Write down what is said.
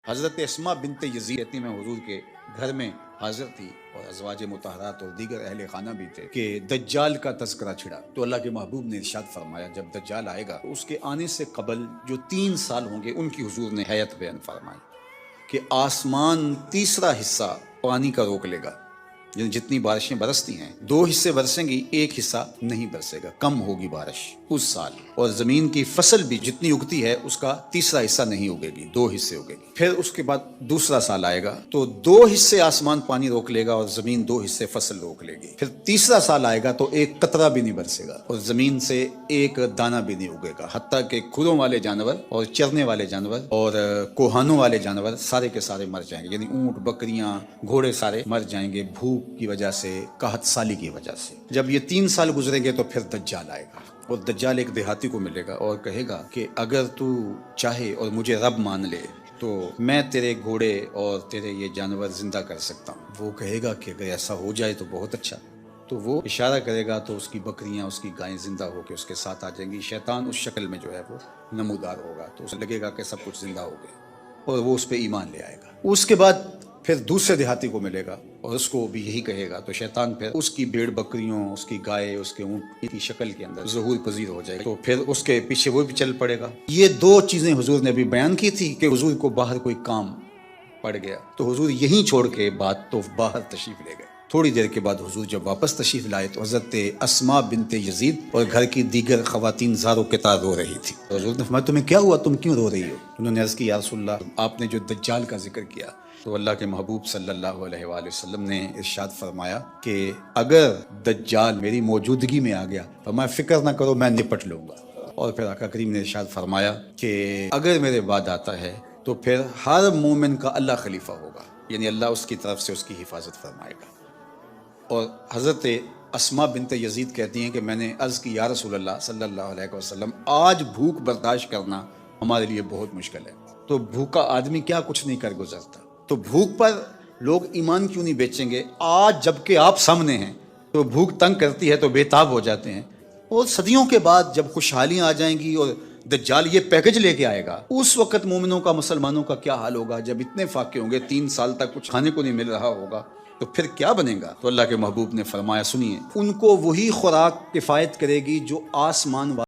حضرت اسما بنت یزید کہتی میں حضور کے گھر میں حاضر تھی اور ازواج مطہرات اور دیگر اہل خانہ بھی تھے کہ دجال کا تذکرہ چھڑا تو اللہ کے محبوب نے ارشاد فرمایا جب دجال آئے گا تو اس کے آنے سے قبل جو 3 سال ہوں گے ان کی حضور نے حیت بیان فرمائی کہ آسمان تیسرا حصہ پانی کا روک لے گا، یعنی جتنی بارشیں برستی ہیں 2 حصے برسیں گی، 1 حصہ نہیں برسے گا، کم ہوگی بارش اس سال، اور زمین کی فصل بھی جتنی اگتی ہے اس کا تیسرا حصہ نہیں اگے گی، 2 حصے اگے گی۔ پھر اس کے بعد دوسرا سال آئے گا تو 2 حصے آسمان پانی روک لے گا اور زمین 2 حصے فصل روک لے گی۔ پھر تیسرا سال آئے گا تو 1 قطرہ بھی نہیں برسے گا اور زمین سے 1 دانہ بھی نہیں اگے گا، حتیٰ کہ کھروں والے جانور اور چرنے والے جانور اور کوہانوں والے جانور سارے کے سارے مر جائیں گے، یعنی اونٹ، بکریاں، گھوڑے سارے مر جائیں گے بھوک کی وجہ سے، قحط سالی کی وجہ سے۔ جب یہ 3 سال گزریں گے تو پھر دجال آئے گا اور دجال ایک دیہاتی کو ملے گا اور کہے گا کہ اگر تو چاہے اور مجھے رب مان لے تو میں تیرے گھوڑے اور تیرے یہ جانور زندہ کر سکتا ہوں۔ وہ کہے گا کہ اگر ایسا ہو جائے تو بہت اچھا، تو وہ اشارہ کرے گا تو اس کی بکریاں، اس کی گائیں زندہ ہو کے اس کے ساتھ آ جائیں گی۔ شیطان اس شکل میں جو ہے وہ نمودار ہوگا تو اسے لگے گا کہ سب کچھ زندہ ہو گیا اور وہ اس پہ ایمان لے آئے گا۔ اس کے بعد پھر دوسرے دیہاتی کو ملے گا اور اس کو بھی یہی کہے گا، تو شیطان پھر اس کی بھیڑ بکریوں، اس کی گائے، اس کے اونٹ کی شکل کے اندر ظہور پذیر ہو جائے گا، تو پھر اس کے پیچھے وہ بھی چل پڑے گا۔ یہ 2 چیزیں حضور نے ابھی بیان کی تھی کہ حضور کو باہر کوئی کام پڑ گیا تو حضور یہیں چھوڑ کے بات تو باہر تشریف لے گئے۔ تھوڑی دیر کے بعد حضور جب واپس تشریف لائے تو حضرت اسما بنت یزید اور گھر کی دیگر خواتین زاروں کے طرح رو رہی تھی۔ حضور نے فرمایا تمہیں کیا ہوا، تم کیوں رو رہی ہو؟ انہوں نے عرض کی یا رسول اللہ آپ نے جو دجال کا ذکر کیا تو اللہ کے محبوب صلی اللہ علیہ وآلہ وسلم نے ارشاد فرمایا کہ اگر دجال میری موجودگی میں آ گیا فرمایا فکر نہ کرو میں نپٹ لوں گا، اور پھر آقا کریم نے ارشاد فرمایا کہ اگر میرے بعد آتا ہے تو پھر ہر مومن کا اللہ خلیفہ ہوگا، یعنی اللہ اس کی طرف سے اس کی حفاظت فرمائے گا۔ اور حضرت اسما بنت یزید کہتی ہیں کہ میں نے عرض کی یا رسول اللہ صلی اللہ علیہ وسلم آج بھوک برداشت کرنا ہمارے لیے بہت مشکل ہے، تو بھوکا آدمی کیا کچھ نہیں کر گزرتا، تو بھوک پر لوگ ایمان کیوں نہیں بیچیں گے؟ آج جب کہ آپ سامنے ہیں تو بھوک تنگ کرتی ہے تو بے تاب ہو جاتے ہیں، اور صدیوں کے بعد جب خوشحالیاں آ جائیں گی اور دجال یہ پیکج لے کے آئے گا، اس وقت مومنوں کا، مسلمانوں کا کیا حال ہوگا؟ جب اتنے فاقے ہوں گے، 3 سال تک کچھ کھانے کو نہیں مل رہا ہوگا تو پھر کیا بنے گا؟ تو اللہ کے محبوب نے فرمایا سنیے، ان کو وہی خوراک کفایت کرے گی جو آسمان